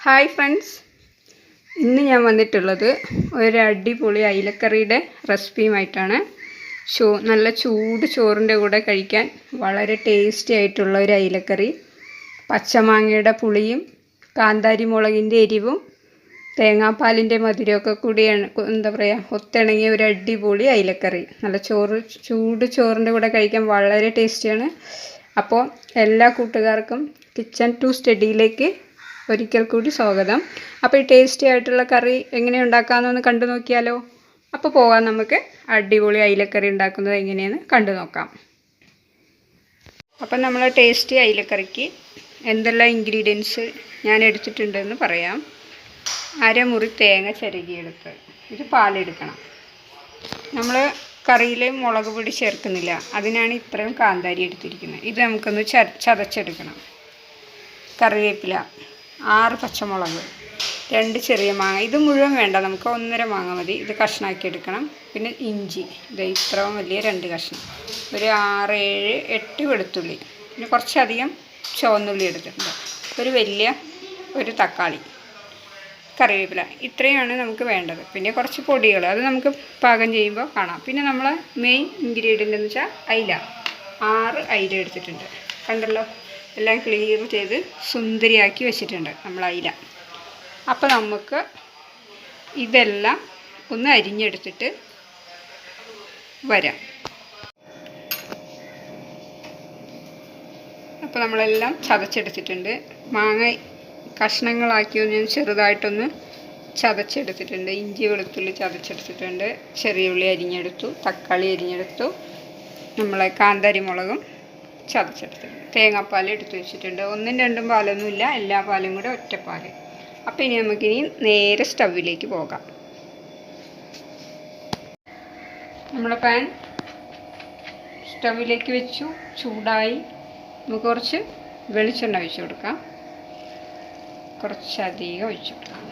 Hi friends, ഇന്ന് ഞാൻ വന്നിട്ടുള്ളത് ഒരു അടിപൊളി അയിലക്കറിയുടെ റെസിപ്പിയുമായിട്ടാണ്. നല്ല ചൂട് ചോറിൻ്റെ കൂടെ കഴിക്കാൻ വളരെ ടേസ്റ്റി ആയിട്ടുള്ള ഒരു അയിലക്കറി. പച്ചമാങ്ങയുടെ പുളിയും കാന്താരി മുളകിൻ്റെ എരിവും തേങ്ങാപ്പാലിൻ്റെ മധുരമൊക്കെ കൂടിയാണ് ഒത്തിണങ്ങിയ ഒരു അടിപൊളി അയിലക്കറി. നല്ല ചൂട് ചോറിൻ്റെ കൂടെ കഴിക്കാൻ വളരെ ടേസ്റ്റിയാണ്. അപ്പോൾ എല്ലാ കൂട്ടുകാർക്കും കിച്ചൺ ടു സ്റ്റഡിയിലേക്ക് ഒരിക്കൽ കൂടി സ്വാഗതം. അപ്പോൾ ഈ ടേസ്റ്റി ആയിട്ടുള്ള കറി എങ്ങനെ ഉണ്ടാക്കാമെന്നൊന്ന് കണ്ടു നോക്കിയാലോ. അപ്പോൾ പോകാം, നമുക്ക് അടിപൊളി അയിലക്കറി ഉണ്ടാക്കുന്നത് എങ്ങനെയെന്ന് കണ്ടു നോക്കാം. അപ്പം നമ്മൾ ടേസ്റ്റി അയിലക്കറിക്ക് എന്തെല്ലാം ഇൻഗ്രീഡിയൻസ് ഞാൻ എടുത്തിട്ടുണ്ടെന്ന് പറയാം. അരമുറി തേങ്ങ ചിരകിയെടുത്ത്, ഇത് പാലെടുക്കണം. നമ്മൾ കറിയിൽ മുളക് പൊടി ചേർക്കുന്നില്ല, അതിനാണ് ഇത്രയും കാന്താരി എടുത്തിരിക്കുന്നത്. ഇത് നമുക്കൊന്ന് ചതച്ചെടുക്കണം. കറിവേപ്പില, 6 പച്ചമുളക്, 2 ചെറിയ മാങ്ങ. ഇത് മുഴുവൻ വേണ്ട, നമുക്ക് 1.5 മാങ്ങ മതി. ഇത് കഷ്ണാക്കി എടുക്കണം. പിന്നെ ഇഞ്ചി, ഇത് ഇത്രയും വലിയ 2 കഷ്ണം, ഒരു 6, 7, 8 വെളുത്തുള്ളി, പിന്നെ കുറച്ചധികം ചുവന്നുള്ളി എടുത്തിട്ടുണ്ട്, ഒരു തക്കാളി, കറിവേപ്പില. ഇത്രയാണ് നമുക്ക് വേണ്ടത്. പിന്നെ കുറച്ച് പൊടികൾ, അത് നമുക്ക് പാകം ചെയ്യുമ്പോൾ കാണാം. പിന്നെ നമ്മൾ മെയിൻ ഇൻഗ്രീഡിയൻ്റ് എന്ന് വെച്ചാൽ അയില. 6 അയില എടുത്തിട്ടുണ്ട്, കണ്ടല്ലോ. എല്ലാം ക്ലിയർ ചെയ്ത് സുന്ദരിയാക്കി വെച്ചിട്ടുണ്ട് നമ്മൾ അയില. അപ്പോൾ നമുക്ക് ഇതെല്ലാം ഒന്ന് അരിഞ്ഞെടുത്തിട്ട് വരാം. അപ്പോൾ നമ്മളെല്ലാം ചതച്ചെടുത്തിട്ടുണ്ട്. മാങ്ങ കഷ്ണങ്ങളാക്കി ഞാൻ ചെറുതായിട്ടൊന്ന് ചതച്ചെടുത്തിട്ടുണ്ട്. ഇഞ്ചി വെളുത്തുള്ളി ചതച്ചെടുത്തിട്ടുണ്ട്. ചെറിയ ഉള്ളി അരിഞ്ഞെടുത്തു, തക്കാളി അരിഞ്ഞെടുത്തു, നമ്മളെ കാന്താരി മുളകും ചതച്ചെടുത്തിട്ടുണ്ട്. തേങ്ങാപ്പാൽ എടുത്ത് വെച്ചിട്ടുണ്ട്. 1ഉം 2ഉം പാലൊന്നുമില്ല, എല്ലാ പാലും കൂടെ ഒറ്റപ്പാൽ. അപ്പോൾ ഇനി നമുക്കിനി നേരെ സ്റ്റൗവിലേക്ക് പോകാം. നമ്മുടെ പാൻ സ്റ്റൗവിലേക്ക് വെച്ചു, ചൂടായി. നമുക്ക് കുറച്ച് വെളിച്ചെണ്ണ ഒഴിച്ച് കൊടുക്കാം. കുറച്ചധികം ഒഴിച്ച് കൊടുക്കാം.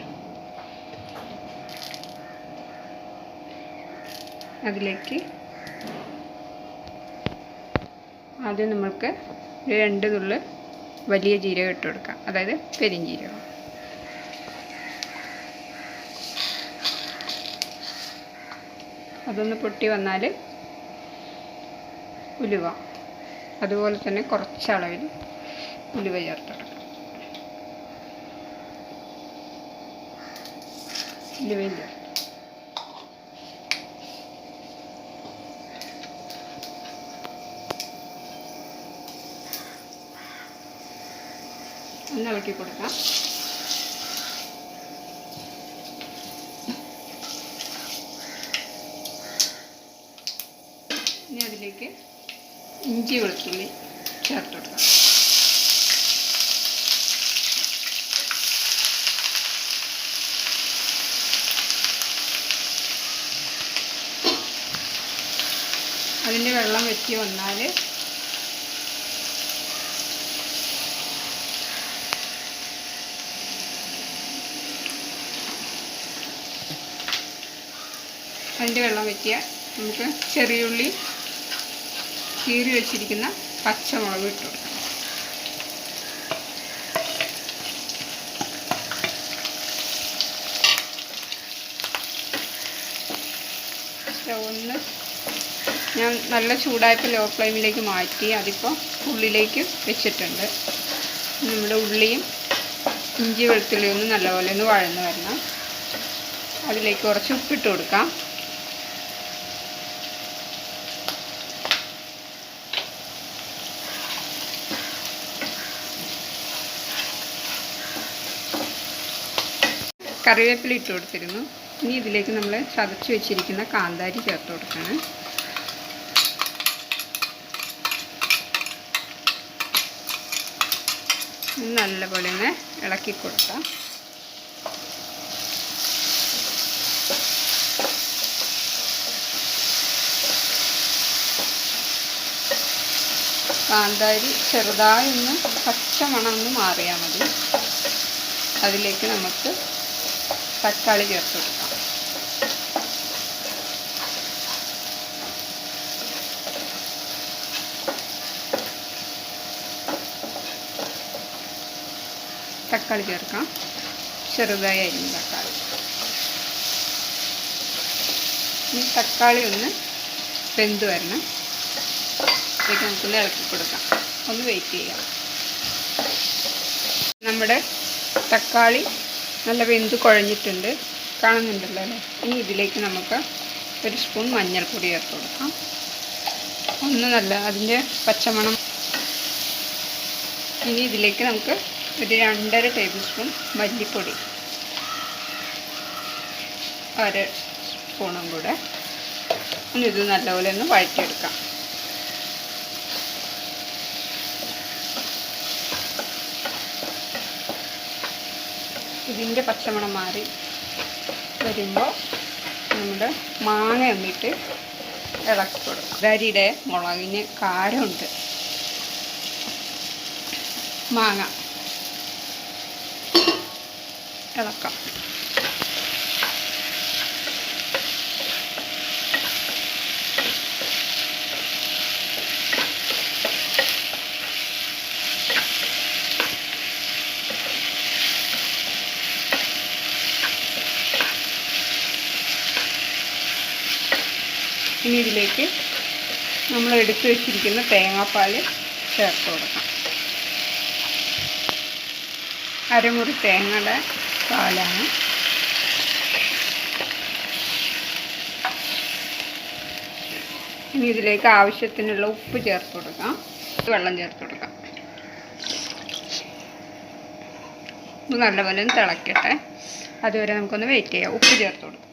അതിലേക്ക് ആദ്യം നമ്മൾക്ക് 2 നുള്ള് വലിയ ജീരകം ഇട്ട് കൊടുക്കാം, അതായത് പെരിഞ്ജീരകം. അതൊന്ന് പൊട്ടി വന്നാൽ ഉലുവ, അതുപോലെ തന്നെ കുറച്ചളവിൽ ഉലുവ ചേർത്തെടുക്കാം. ഉലുവയും ചേർത്ത് ഒന്ന് ഇളക്കി കൊടുക്കാം. ഇനി അതിലേക്ക് ഇഞ്ചി വെളുത്തുള്ളി ചേർത്ത് കൊടുക്കാം. അതിൻ്റെ വെള്ളം വറ്റി വന്നാൽ നമുക്ക് ചെറിയുള്ളി കീറി വെച്ചിരിക്കുന്ന പച്ചമുളക് ഇട്ട് കൊടുക്കാം. സ്റ്റൗന്ന് ഞാൻ നല്ല ചൂടായപ്പോൾ ലോ ഫ്ലെയിമിലേക്ക് മാറ്റി, അതിപ്പോൾ ഉള്ളിലേക്ക് വെച്ചിട്ടുണ്ട്. നമ്മുടെ ഉള്ളിയും ഇഞ്ചി വെളുത്തുള്ളിയും ഒന്ന് നല്ലപോലെ ഒന്ന് വഴന്ന് വരണം. അതിലേക്ക് കുറച്ച് ഉപ്പിട്ട് കൊടുക്കാം. കറിവേപ്പില ഇട്ട് കൊടുത്തിരുന്നു. ഇനി ഇതിലേക്ക് നമ്മൾ ചതച്ച് വെച്ചിരിക്കുന്ന കാന്താരി ചേർത്ത് കൊടുക്കണം. നല്ലപോലെ ഒന്ന് ഇളക്കി കൊടുക്കാം. കാന്താരി ചെറുതായി ഒന്ന് പച്ച മണം ഒന്ന് മാറിയാൽ മതി. അതിലേക്ക് നമുക്ക് തക്കാളി ചേർത്ത് കൊടുക്കാം. തക്കാളി ചേർക്കാം. ചെറുതായി അരിഞ്ഞ തക്കാളി. ഈ തക്കാളി ഒന്ന് വെന്ത് വരണം. ഇതിലേക്ക് നമുക്കൊന്ന് ഇളക്കി കൊടുക്കാം. ഒന്ന് വെയിറ്റ് ചെയ്യാം. നമ്മുടെ തക്കാളി നല്ല വെന്ത് കുഴഞ്ഞിട്ടുണ്ട്, കാണുന്നുണ്ടല്ലോ അല്ലേ. ഇനി ഇതിലേക്ക് നമുക്ക് 1 സ്പൂൺ മഞ്ഞൾപ്പൊടി ചേർത്ത് കൊടുക്കാം. ഒന്ന് നല്ല അതിൻ്റെ പച്ചമണം. ഇനി ഇതിലേക്ക് നമുക്ക് ഒരു 2.5 ടേബിൾ സ്പൂൺ മല്ലിപ്പൊടി, 1 സ്പൂണും കൂടെ ഇത് നല്ലപോലെ ഒന്ന് വഴറ്റിയെടുക്കാം. ഇതിൻ്റെ പച്ചമണം മാറി വരുമ്പോൾ നമ്മുടെ മാങ്ങ ഒന്നിട്ട് ഇളക്കി കൊടുക്കും. അരിയുടെ മുളകിന് കാരമുണ്ട്. മാങ്ങ ഇളക്കാം. ഇനി ഇതിലേക്ക് നമ്മൾ എടുത്തു വെച്ചിരിക്കുന്ന തേങ്ങാപ്പാൽ ചേർത്ത് കൊടുക്കാം. അരമുറി തേങ്ങയുടെ പാലാണ്. ഇനി ഇതിലേക്ക് ആവശ്യത്തിനുള്ള ഉപ്പ് ചേർത്ത് കൊടുക്കാം. വെള്ളം ചേർത്ത് കൊടുക്കാം. ഇത് നല്ലപോലെ തിളക്കട്ടെ. അതുവരെ നമുക്കൊന്ന് വെയിറ്റ് ചെയ്യാം. ഉപ്പ് ചേർത്ത് കൊടുക്കാം.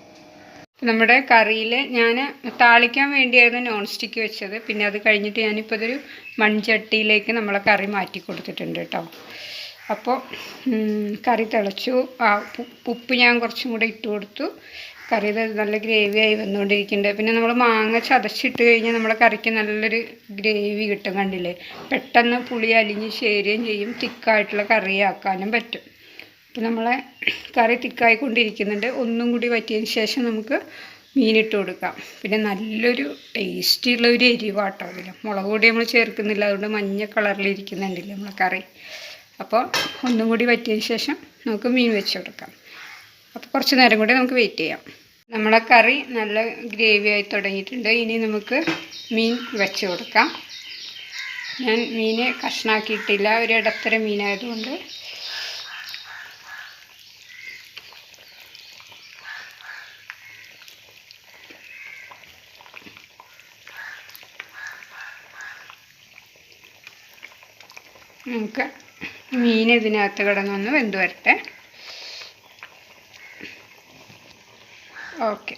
നമ്മുടെ കറിയിൽ ഞാൻ താളിക്കാൻ വേണ്ടിയായിരുന്നു നോൺ സ്റ്റിക്ക് വെച്ചത്. പിന്നെ അത് കഴിഞ്ഞിട്ട് ഞാനിപ്പോൾ ഇതൊരു മൺചട്ടിയിലേക്ക് നമ്മളെ കറി മാറ്റി കൊടുത്തിട്ടുണ്ട് കേട്ടോ. അപ്പോൾ കറി തിളച്ചു. ഉപ്പ് ഞാൻ കുറച്ചും കൂടെ ഇട്ട് കൊടുത്തു. കറി നല്ല ഗ്രേവിയായി വന്നുകൊണ്ടിരിക്കുന്നുണ്ട്. പിന്നെ നമ്മൾ മാങ്ങ ചതച്ചിട്ട് കഴിഞ്ഞാൽ നമ്മളെ കറിക്ക് നല്ലൊരു ഗ്രേവി കിട്ടും. കണ്ടില്ലേ, പെട്ടെന്ന് പുളി അലിഞ്ഞ് ചേരുകയും ചെയ്യും. തിക്കായിട്ടുള്ള കറിയാക്കാനും പറ്റും. അപ്പോൾ നമ്മളെ കറി തിക്കായിക്കൊണ്ടിരിക്കുന്നുണ്ട്. ഒന്നും കൂടി വറ്റിയതിന് ശേഷം നമുക്ക് മീനിട്ട് കൊടുക്കാം. പിന്നെ നല്ലൊരു ടേസ്റ്റിയുള്ള ഒരു എരിവാട്ടോ അതിൽ. മുളക് പൊടി നമ്മൾ ചേർക്കുന്നില്ല, അതുകൊണ്ട് മഞ്ഞ കളറിലിരിക്കുന്നുണ്ടല്ലേ നമ്മളെ കറി. അപ്പോൾ ഒന്നും കൂടി വറ്റിയതിന് ശേഷം നമുക്ക് മീൻ വെച്ച് കൊടുക്കാം. അപ്പോൾ കുറച്ച് നേരം കൂടി നമുക്ക് വെയിറ്റ് ചെയ്യാം. നമ്മളെ കറി നല്ല ഗ്രേവി ആയി തുടങ്ങിയിട്ടുണ്ട്. ഇനി നമുക്ക് മീൻ വെച്ച് കൊടുക്കാം. ഞാൻ മീൻ കഷ്ണാക്കിയിട്ടില്ല, ഒരു ഇടത്തരം മീനായതുകൊണ്ട്. നമുക്ക് മീൻ ഇതിനകത്ത് കിടന്നൊന്ന് വെന്ത് വരട്ടെ. ഓക്കെ,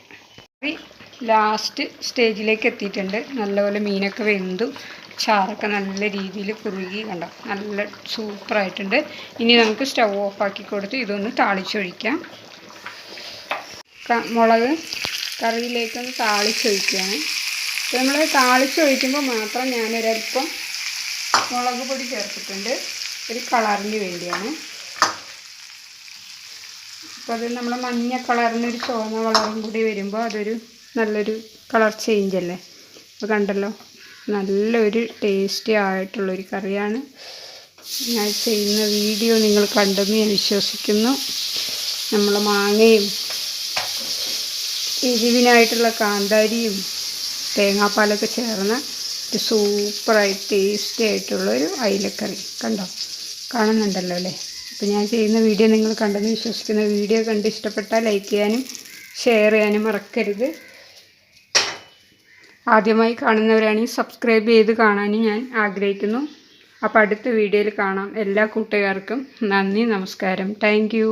ലാസ്റ്റ് സ്റ്റേജിലേക്ക് എത്തിയിട്ടുണ്ട്. നല്ലപോലെ മീനൊക്കെ വെന്തു, ചാറൊക്കെ നല്ല രീതിയിൽ കുറുകി, കണ്ടോ, നല്ല സൂപ്പറായിട്ടുണ്ട്. ഇനി നമുക്ക് സ്റ്റൗ ഓഫാക്കി കൊടുത്ത് ഇതൊന്ന് താളിച്ചൊഴിക്കാം. മുളക് കറിയിലേക്കൊന്ന് താളിച്ചൊഴിക്കുകയാണ്. അപ്പോൾ നമ്മൾ താളിച്ചൊഴിക്കുമ്പോൾ മാത്രം ഞാനൊരല്പം മുളക് പൊടി ചേർത്തിട്ടുണ്ട്, ഒരു കളറിന് വേണ്ടിയാണ്. അപ്പോൾ അത് നമ്മൾ മഞ്ഞ കളറിനൊരു ചുവന്ന കളറും കൂടി വരുമ്പോൾ അതൊരു നല്ലൊരു കളർ ചേഞ്ച് അല്ലേ. അപ്പോൾ കണ്ടല്ലോ, നല്ലൊരു ടേസ്റ്റി ആയിട്ടുള്ളൊരു കറിയാണ്. ഞാൻ ചെയ്യുന്ന വീഡിയോ നിങ്ങൾ കണ്ടെന്ന് ഞാൻ വിശ്വസിക്കുന്നു. നമ്മൾ മാങ്ങയും എരിവിനായിട്ടുള്ള കാന്താരിയും തേങ്ങാപ്പാലൊക്കെ ചേർന്ന ഒരു സൂപ്പറായി ടേസ്റ്റി ആയിട്ടുള്ളൊരു അയിലക്കറി കണ്ടോ, കാണുന്നുണ്ടല്ലോ അല്ലേ. അപ്പോൾ ഞാൻ ചെയ്യുന്ന വീഡിയോ നിങ്ങൾ കണ്ടെന്ന് വിശ്വസിക്കുന്ന വീഡിയോ കണ്ട് ഇഷ്ടപ്പെട്ടാൽ ലൈക്ക് ചെയ്യാനും ഷെയർ ചെയ്യാനും മറക്കരുത്. ആദ്യമായി കാണുന്നവരാണെങ്കിൽ സബ്സ്ക്രൈബ് ചെയ്ത് കാണാനും ഞാൻ ആഗ്രഹിക്കുന്നു. അപ്പോൾ അടുത്ത വീഡിയോയിൽ കാണാം. എല്ലാ കൂട്ടുകാർക്കും നന്ദി, നമസ്കാരം. Thank you.